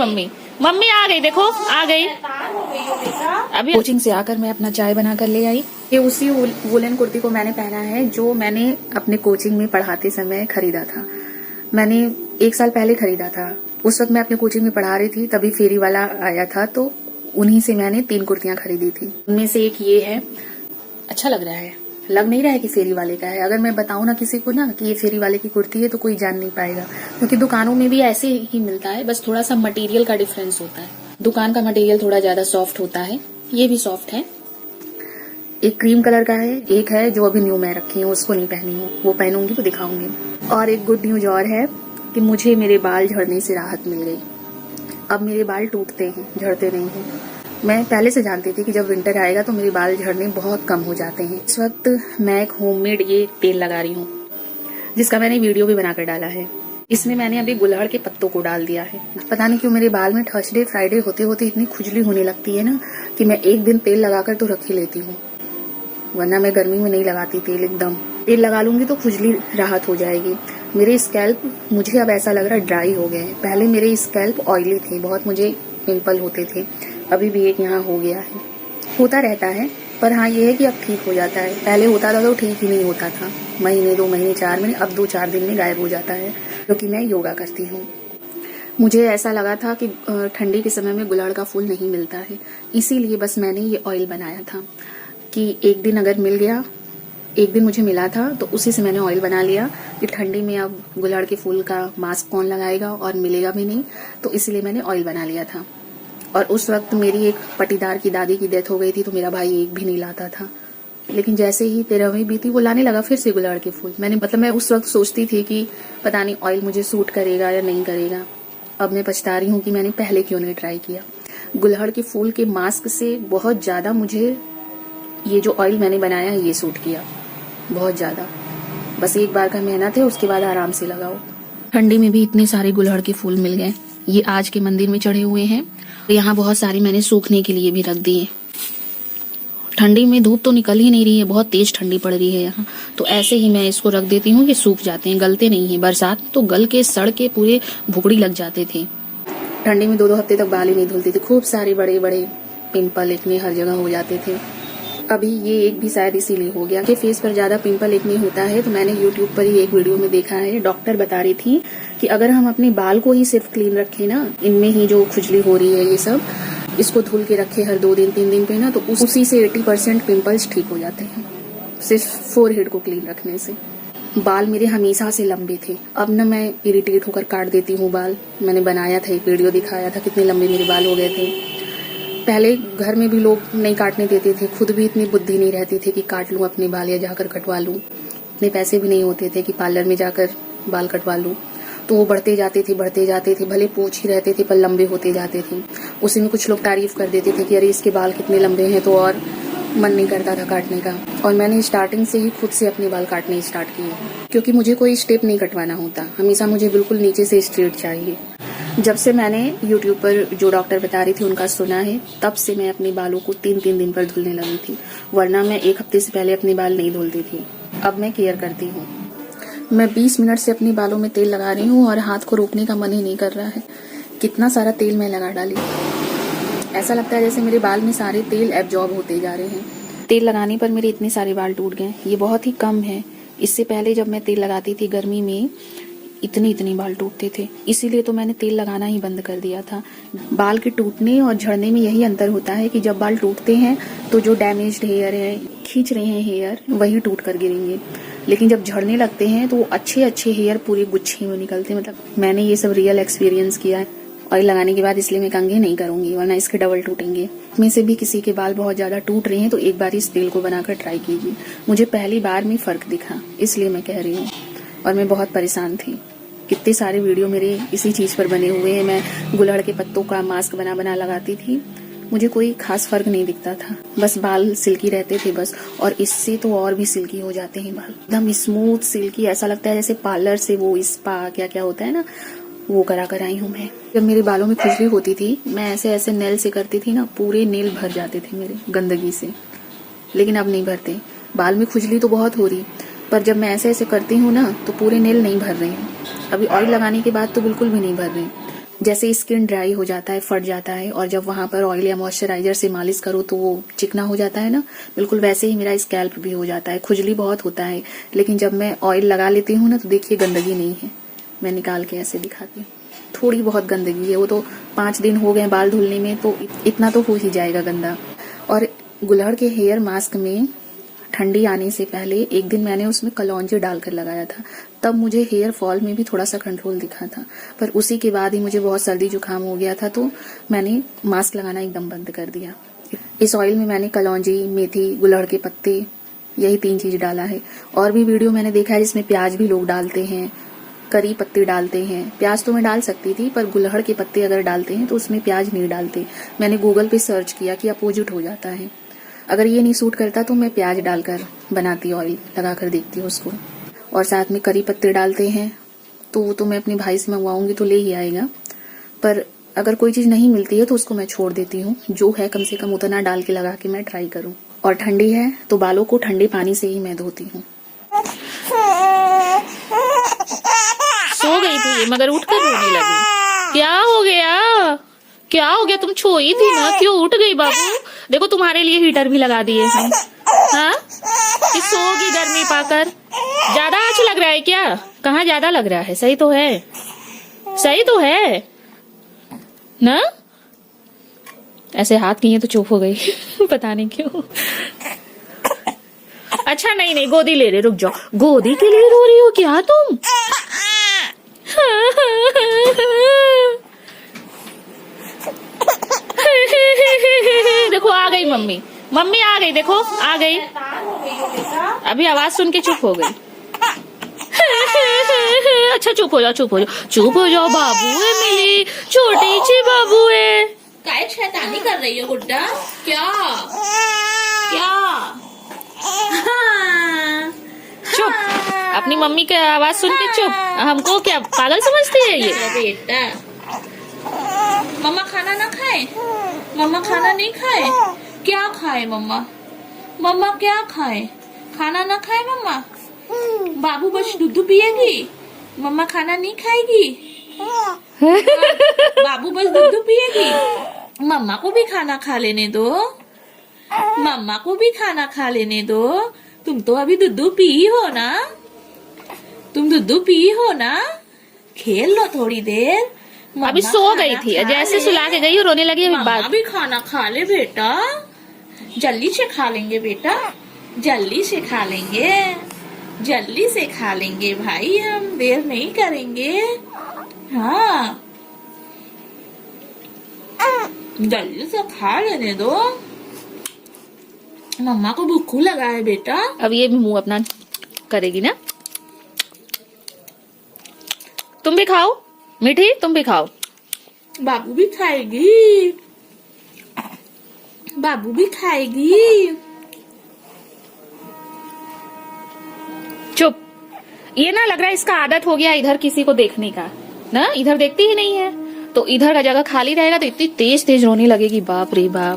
Mummy. Mummy आ गई, देखो आ गई। अभी कोचिंग से आकर मैं अपना चाय बनाकर ले आई। ये उसी वुलन कुर्ती को मैंने पहना है जो मैंने अपने कोचिंग में पढ़ाते समय खरीदा था। मैंने 1 साल पहले खरीदा था। उस वक्त मैं अपने कोचिंग में पढ़ा रही थी, तभी फेरी वाला आया था, तो उन्हीं से मैंने 3 कुर्तियां खरीदी थी। उनमें से एक ये है। अच्छा लग रहा है, लग नहीं रहा है कि फेरी वाले का है। अगर मैं बताऊं ना किसी को ना कि ये फेरी वाले की कुर्ती है तो कोई जान नहीं पाएगा, क्योंकि दुकानों में भी ऐसे ही मिलता है, बस थोड़ा सा मटेरियल का डिफरेंस होता है। दुकान का मटेरियल थोड़ा ज्यादा सॉफ्ट होता है, ये भी सॉफ्ट है। एक क्रीम कलर का है, एक है जो अभी न्यू मैं रखी हूँ, उसको नहीं पहनी हूँ, वो पहनूंगी तो दिखाऊंगी। और एक गुड न्यूज और है कि मुझे मेरे बाल झड़ने से राहत मिल गई। अब मेरे बाल टूटते हैं, झड़ते नहीं हैं। मैं पहले से जानती थी कि जब विंटर आएगा तो मेरे बाल झड़ने बहुत कम हो जाते हैं। इस वक्त मैं एक होममेड ये तेल लगा रही हूँ, जिसका मैंने वीडियो भी बनाकर डाला है। इसमें मैंने अभी गुलहड़ के पत्तों को डाल दिया है। पता नहीं क्यों मेरे बाल में थर्सडे फ्राइडे होते होते इतनी खुजली होने लगती है ना कि मैं एक दिन तेल लगाकर तो रख ही लेती हूँ, वरना मैं गर्मी में नहीं लगाती तेल। एकदम तेल लगा लूंगी तो खुजली राहत हो जाएगी। मेरे स्कैल्प मुझे अब ऐसा लग रहा है ड्राई हो गए हैं। पहले मेरे स्कैल्प ऑयली थे, बहुत मुझे पिंपल होते थे, अभी भी एक यहाँ हो गया है। होता रहता है, पर हाँ ये है कि अब ठीक हो जाता है। पहले होता था तो ठीक ही नहीं होता था, महीने 2 महीने 4 महीने, अब 2-4 दिन में गायब हो जाता है, क्योंकि मैं योगा करती हूँ। मुझे ऐसा लगा था कि ठंडी के समय में गुलाड़ का फूल नहीं मिलता है, इसीलिए बस मैंने ये ऑयल बनाया था कि एक दिन अगर मिल गया, एक दिन मुझे मिला था तो उसी से मैंने ऑयल बना लिया कि ठंडी में अब गुलाड़ के फूल का मास्क कौन लगाएगा, और मिलेगा भी नहीं, तो इसलिए मैंने ऑयल बना लिया था। और उस वक्त मेरी एक पटीदार की दादी की डेथ हो गई थी, तो मेरा भाई एक भी नहीं लाता था। लेकिन जैसे ही 13वीं बीती, वो लाने लगा फिर से गुलाड़ के फूल। मैं उस वक्त सोचती थी कि पता नहीं ऑयल मुझे सूट करेगा या नहीं करेगा। अब मैं पछता रही हूँ कि मैंने पहले क्यों नहीं ट्राई किया। गुलहड़ के फूल के मास्क से बहुत ज्यादा मुझे ये जो ऑयल मैंने बनाया है ये सूट किया, बहुत ज्यादा। बस एक बार का मेहनत है, उसके बाद आराम से लगाओ। ठंडी में भी इतने सारे गुलहड़ के फूल मिल गए। ये आज के मंदिर में चढ़े हुए हैं। यहाँ बहुत सारी मैंने सूखने के लिए भी रख दिए। ठंडी में धूप तो निकल ही नहीं रही है, बहुत तेज ठंडी पड़ रही है यहाँ, तो ऐसे ही मैं इसको रख देती हूँ कि सूख जाते हैं, गलते नहीं है। बरसात तो गल के सड़ के पूरे भुगड़ी लग जाते थे। ठंडी में 2-2 हफ्ते तक बाल ही नहीं धुलते थे, खूब सारे बड़े बड़े पिंपल इतने हर जगह हो जाते थे। अभी ये एक भी शायद इसीलिए हो गया कि फेस पर ज्यादा पिंपल इतने होता है। तो मैंने यूट्यूब पर ही एक वीडियो में देखा है, डॉक्टर बता रही थी कि अगर हम अपने बाल को ही सिर्फ क्लीन रखें ना, इनमें ही जो खुजली हो रही है ये सब, इसको धुल के रखे हर 2 दिन 3 दिन पे ना, तो उसी से 80% पिंपल्स ठीक हो जाते हैं, सिर्फ फोरहेड को क्लीन रखने से। बाल मेरे हमेशा से लंबे थे, अब ना मैं इरिटेट होकर काट देती हूँ बाल। मैंने बनाया था एक वीडियो, दिखाया था कितने लंबे मेरे बाल हो गए थे। पहले घर में भी लोग नहीं काटने देते थे, खुद भी इतनी बुद्धि नहीं रहती थी कि काट लूं अपने बाल या जाकर कटवा लूं। इतने पैसे भी नहीं होते थे कि पार्लर में जाकर बाल कटवा लूं। तो वो बढ़ते जाते थे, भले पूछ ही रहते थे पर लंबे होते जाते थे। उसी में कुछ लोग तारीफ कर देते थे कि अरे इसके बाल कितने लंबे हैं, तो और मन नहीं करता था काटने का। और मैंने स्टार्टिंग से ही खुद से अपने बाल काटने स्टार्ट किए, क्योंकि मुझे कोई स्टेप नहीं कटवाना होता, हमेशा मुझे बिल्कुल नीचे से स्ट्रेट चाहिए। जब से मैंने YouTube पर जो डॉक्टर बता रही थी उनका सुना है, तब से मैं अपने बालों को 3-3 दिन पर धुलने लगी थी, वरना मैं 1 हफ्ते से पहले अपने बाल नहीं धुलती थी। अब मैं केयर करती हूँ। मैं 20 मिनट से अपने बालों में तेल लगा रही हूँ और हाथ को रोकने का मन ही नहीं कर रहा है। कितना सारा तेल मैं लगा डाली, ऐसा लगता है जैसे मेरे बाल में सारे तेल एब्जॉर्ब होते जा रहे हैं। तेल लगाने पर मेरे इतने सारे बाल टूट गए, ये बहुत ही कम है। इससे पहले जब मैं तेल लगाती थी गर्मी में, इतने बाल टूटते थे, इसीलिए तो मैंने तेल लगाना ही बंद कर दिया था। बाल के टूटने और झड़ने में यही अंतर होता है कि जब बाल टूटते हैं तो जो डैमेज्ड हेयर है, खींच रहे हैं हेयर, वही टूट कर गिरेंगे। लेकिन जब झड़ने लगते हैं तो अच्छे हेयर पूरे गुच्छे में निकलते हैं। मतलब मैंने ये सब रियल एक्सपीरियंस किया है ऑयल लगाने के बाद, इसलिए मैं कंघे नहीं करूंगी, वरना इसके डबल टूटेंगे। में से भी किसी के बाल बहुत ज्यादा टूट रहे हैं तो एक बार इस तेल को बनाकर ट्राई कीजिए। मुझे पहली बार में फर्क दिखा, इसलिए मैं कह रही हूँ। और मैं बहुत परेशान थी, कितने सारे वीडियो मेरे इसी चीज पर बने हुए हैं। मैं गुलहड़ के पत्तों का मास्क बना लगाती थी, मुझे कोई खास फर्क नहीं दिखता था, बस बाल सिल्की रहते थे बस। और इससे तो और भी सिल्की हो जाते हैं बाल, एकदम स्मूथ सिल्की, ऐसा लगता है जैसे पार्लर से वो स्पा क्या होता है ना, वो करा कर आई हूँ मैं। जब मेरे बालों में खुजली होती थी, मैं ऐसे नेल से करती थी ना, पूरे नेल भर जाते थे मेरे गंदगी से। लेकिन अब नहीं भरते। बाल में खुजली तो बहुत हो रही, पर जब मैं ऐसे करती हूँ ना तो पूरे नेल नहीं भर रहे हैं। अभी ऑयल लगाने के बाद तो बिल्कुल भी नहीं भर रहे। जैसे स्किन ड्राई हो जाता है, फट जाता है, और जब वहां पर ऑयल या मॉइस्चराइजर से मालिश करो तो वो चिकना हो जाता है ना, बिल्कुल वैसे ही मेरा स्कैल्प भी हो जाता है। खुजली बहुत होता है, लेकिन जब मैं ऑयल लगा लेती हूँ ना तो देखिए गंदगी नहीं है। मैं निकाल के ऐसे दिखाती हूँ, थोड़ी बहुत गंदगी है, वो तो 5 दिन हो गए बाल धुलने में, तो इतना तो हो ही जाएगा गंदा। और गुलहड़ के हेयर मास्क में ठंडी आने से पहले एक दिन मैंने उसमें कलौंजी डालकर लगाया था, तब मुझे हेयर फॉल में भी थोड़ा सा कंट्रोल दिखा था। पर उसी के बाद ही मुझे बहुत सर्दी जुकाम हो गया था, तो मैंने मास्क लगाना एकदम बंद कर दिया। इस ऑयल में मैंने कलौंजी, मेथी, गुलहड़ के पत्ते, यही 3 चीज डाला है। और भी वीडियो मैंने देखा है जिसमें प्याज भी लोग डालते हैं, करी पत्ते डालते हैं। प्याज तो मैं डाल सकती थी, पर गुलहड़ के पत्ते अगर डालते हैं तो उसमें प्याज नहीं डालते। मैंने गूगल पे सर्च किया कि अपोजिट हो जाता है। अगर ये नहीं सूट करता तो मैं प्याज डालकर बनाती, ऑयल लगाकर देखती हूँ उसको। और साथ में करी पत्ते डालते हैं, तो वो तो मैं अपने भाई से मंगवाऊंगी तो ले ही आएगा। पर अगर कोई चीज नहीं मिलती है तो उसको मैं छोड़ देती हूँ। जो है कम से कम उतना डाल के लगा के मैं ट्राई करूँ। और ठंडी है तो बालों को ठंडे पानी से ही मैं धोती हूँ। सो गई थी मगर उठकर रोने लगी। क्या हो गया, क्या हो गया? तुम सोई थी ना, क्यों उठ गई बाबू? देखो तुम्हारे लिए हीटर भी लगा दिए हैं। हाँ, सोगी गर्मी पाकर। ज्यादा अच्छा लग रहा है क्या? कहाँ ज्यादा लग रहा है? सही तो है, सही तो है ना। ऐसे हाथ किए तो चुप हो गई पता नहीं क्यों। अच्छा नहीं गोदी ले रहे, रुक जाओ। गोदी के लिए रो रही हो क्या तुम? देखो आ गई मम्मी, मम्मी आ गई, देखो आ गई। अभी आवाज सुन के चुप हो गई। अच्छा चुप हो जाओ, चुप हो जाओ, चुप हो जाओ। बाबू है मिली, छोटी सी बाबू है। काय शैतानी कर रही हो गुड्डा? क्या क्या? चुप, अपनी मम्मी की आवाज सुन के चुप। हमको क्या पागल समझती है ये? बेटा मम्मा खाना ना खाए, मम्मा खाना नहीं खाए। क्या खाए मम्मा? मम्मा क्या खाए? खाना ना खाए मम्मा? बाबू बस दूध पिएगी, मम्मा खाना नहीं खाएगी। बाबू बस दूध पिएगी, मम्मा को भी खाना खा लेने दो, मम्मा को भी खाना खा लेने दो। तुम तो अभी दूध पी हो ना, तुम दूध पी हो ना, खेल लो थोड़ी देर। अभी सो गई थी, जैसे सुला के गई रोने लगी। मम्मा भी खाना खा ले बेटा, जल्दी से खा लेंगे बेटा, जल्दी से खा लेंगे, जल्दी से खा लेंगे भाई, हम देर नहीं करेंगे। हाँ जल्दी से खा लेने दो, मम्मा को भूख लगा है बेटा। अब ये भी मुंह अपना करेगी ना। तुम भी खाओ मीठी, तुम भी खाओ। बाबू भी खाएगी, बाबू भी खाएगी। चुप, ये ना लग रहा है इसका आदत हो गया इधर किसी को देखने का ना, इधर देखती ही नहीं है, तो इधर का जगह खाली रहेगा तो इतनी तेज तेज रोने लगेगी, बाप रे बाप।